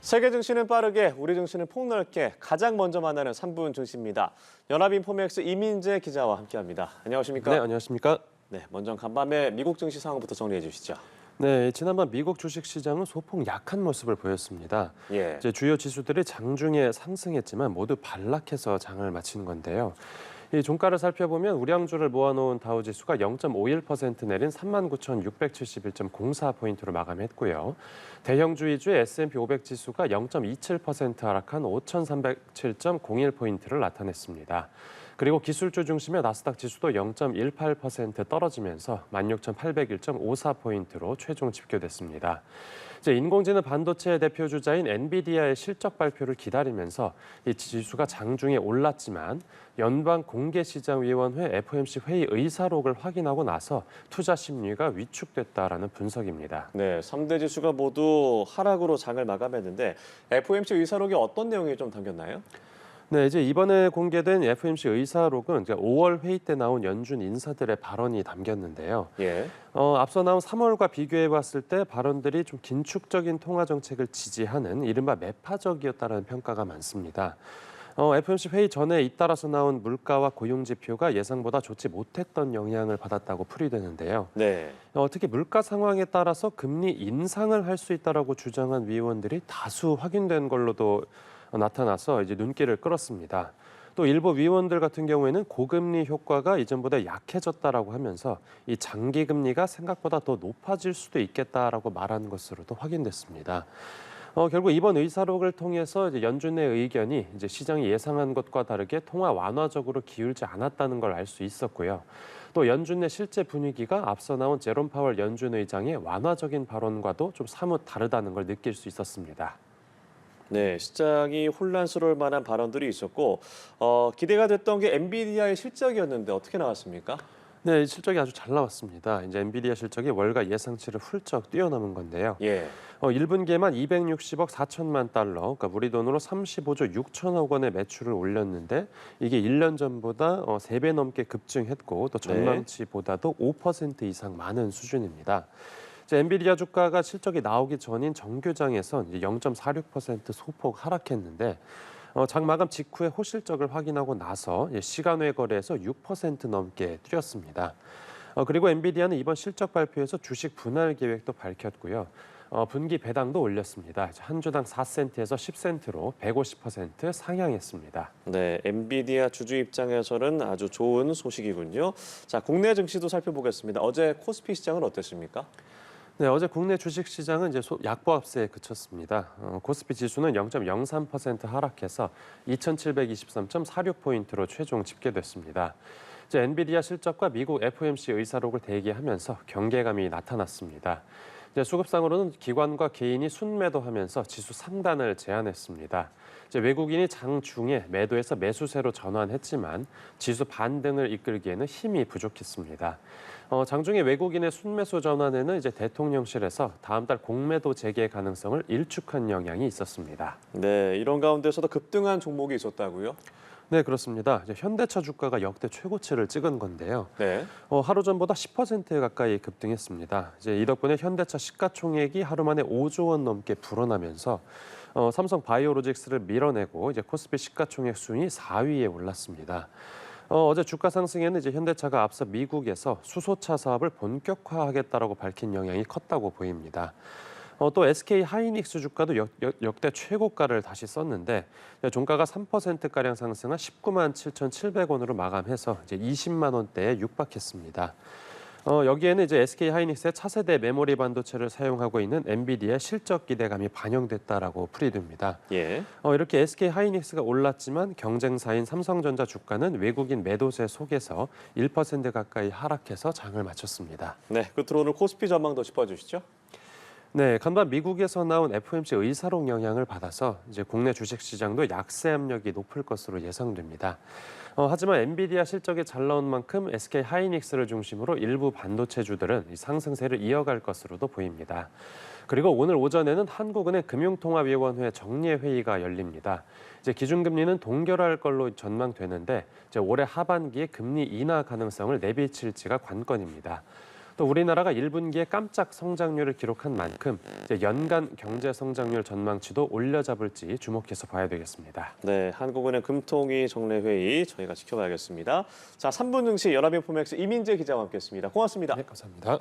세계 증시는 빠르게, 우리 증시는 폭넓게 가장 먼저 만나는 3분 증시입니다. 연합인포맥스 이민재 기자와 함께합니다. 안녕하십니까? 네, 안녕하십니까? 네, 먼저 간밤에 미국 증시 상황부터 정리해 주시죠. 네, 지난밤 미국 주식 시장은 소폭 약한 모습을 보였습니다. 예. 이제 주요 지수들이 장중에 상승했지만 모두 반락해서 장을 마친 건데요. 이 종가를 살펴보면 우량주를 모아놓은 다우지수가 0.51% 내린 39,671.04포인트로 마감했고요. 대형주 위주의 S&P 500 지수가 0.27% 하락한 5,307.01포인트를 나타냈습니다. 그리고 기술주 중심의 나스닥 지수도 0.18% 떨어지면서 16,801.54포인트로 최종 집계됐습니다. 이제 인공지능 반도체 대표 주자인 엔비디아의 실적 발표를 기다리면서 이 지수가 장중에 올랐지만 연방공개시장위원회 FOMC 회의 의사록을 확인하고 나서 투자 심리가 위축됐다라는 분석입니다. 네, 3대 지수가 모두 하락으로 장을 마감했는데 FOMC 의사록에 어떤 내용이 좀 담겼나요? 네, 이제 이번에 공개된 FOMC 의사록은 5월 회의 때 나온 연준 인사들의 발언이 담겼는데요. 예. 앞서 나온 3월과 비교해 봤을 때 발언들이 좀 긴축적인 통화 정책을 지지하는 이른바 매파적이었다는 평가가 많습니다. FOMC 회의 전에 잇따라서 나온 물가와 고용 지표가 예상보다 좋지 못했던 영향을 받았다고 풀이되는데요. 네. 특히 물가 상황에 따라서 금리 인상을 할 수 있다라고 주장한 위원들이 다수 확인된 걸로도 나타나서 이제 눈길을 끌었습니다. 또 일부 위원들 같은 경우에는 고금리 효과가 이전보다 약해졌다라고 하면서 이 장기 금리가 생각보다 더 높아질 수도 있겠다라고 말한 것으로도 확인됐습니다. 결국 이번 의사록을 통해서 이제 연준의 의견이 이제 시장이 예상한 것과 다르게 통화 완화적으로 기울지 않았다는 걸 알 수 있었고요. 또 연준 내 실제 분위기가 앞서 나온 제롬 파월 연준 의장의 완화적인 발언과도 좀 사뭇 다르다는 걸 느낄 수 있었습니다. 네, 시장이 혼란스러울 만한 발언들이 있었고 기대가 됐던 게 엔비디아의 실적이었는데 어떻게 나왔습니까? 네, 실적이 아주 잘 나왔습니다. 이제 엔비디아 실적이 월가 예상치를 훌쩍 뛰어넘은 건데요. 예. 1분기에만 260억 4천만 달러, 그러니까 우리 돈으로 35조 6천억 원의 매출을 올렸는데 이게 1년 전보다 3배 넘게 급증했고 또 전망치보다도 5% 이상 많은 수준입니다. 이제 엔비디아 주가가 실적이 나오기 전인 정규장에선 0.46% 소폭 하락했는데 장 마감 직후에 호실적을 확인하고 나서 시간외 거래에서 6% 넘게 뛰었습니다. 그리고 엔비디아는 이번 실적 발표에서 주식 분할 계획도 밝혔고요. 분기 배당도 올렸습니다. 한 주당 4센트에서 10센트로 150% 상향했습니다. 네, 엔비디아 주주 입장에서는 아주 좋은 소식이군요. 자, 국내 증시도 살펴보겠습니다. 어제 코스피 시장은 어땠습니까? 네, 어제 국내 주식 시장은 이제 약보합세에 그쳤습니다. 코스피 지수는 0.03% 하락해서 2,723.46포인트로 최종 집계됐습니다. 이제 엔비디아 실적과 미국 FOMC 의사록을 대기하면서 경계감이 나타났습니다. 이제 수급상으로는 기관과 개인이 순매도하면서 지수 상단을 제한했습니다. 이제 외국인이 장 중에 매도해서 매수세로 전환했지만 지수 반등을 이끌기에는 힘이 부족했습니다. 장중에 외국인의 순매수 전환에는 이제 대통령실에서 다음 달 공매도 재개 가능성을 일축한 영향이 있었습니다. 네, 이런 가운데서도 급등한 종목이 있었다고요? 네, 그렇습니다. 이제 현대차 주가가 역대 최고치를 찍은 건데요. 네. 하루 전보다 10% 가까이 급등했습니다. 이제 이 덕분에 현대차 시가총액이 하루 만에 5조 원 넘게 불어나면서 삼성 바이오로직스를 밀어내고 이제 코스피 시가총액 순위 4위에 올랐습니다. 어제 주가 상승에는 이제 현대차가 앞서 미국에서 수소차 사업을 본격화하겠다라고 밝힌 영향이 컸다고 보입니다. 또 SK 하이닉스 주가도 역대 최고가를 다시 썼는데 종가가 3%가량 상승한 19만 7,700원으로 마감해서 이제 20만 원대에 육박했습니다. 여기에는 이제 SK 하이닉스의 차세대 메모리 반도체를 사용하고 있는 엔비디아의 실적 기대감이 반영됐다라고 풀이됩니다. 예. 이렇게 SK 하이닉스가 올랐지만 경쟁사인 삼성전자 주가는 외국인 매도세 속에서 1% 가까이 하락해서 장을 마쳤습니다. 네, 끝으로 오늘 코스피 전망도 짚어주시죠. 네, 간밤 미국에서 나온 FOMC 의사록 영향을 받아서 이제 국내 주식 시장도 약세 압력이 높을 것으로 예상됩니다. 하지만 엔비디아 실적이 잘 나온 만큼 SK 하이닉스를 중심으로 일부 반도체주들은 이 상승세를 이어갈 것으로도 보입니다. 그리고 오늘 오전에는 한국은행 금융통화위원회 정례회의가 열립니다. 이제 기준금리는 동결할 걸로 전망되는데 이제 올해 하반기에 금리 인하 가능성을 내비칠지가 관건입니다. 또 우리나라가 1분기에 깜짝 성장률을 기록한 만큼 이제 연간 경제 성장률 전망치도 올려잡을지 주목해서 봐야 되겠습니다. 네, 한국은행 금통위 정례회의 저희가 지켜봐야겠습니다. 자, 3분 증시 연합인포맥스 이민재 기자와 함께했습니다. 고맙습니다. 네, 감사합니다.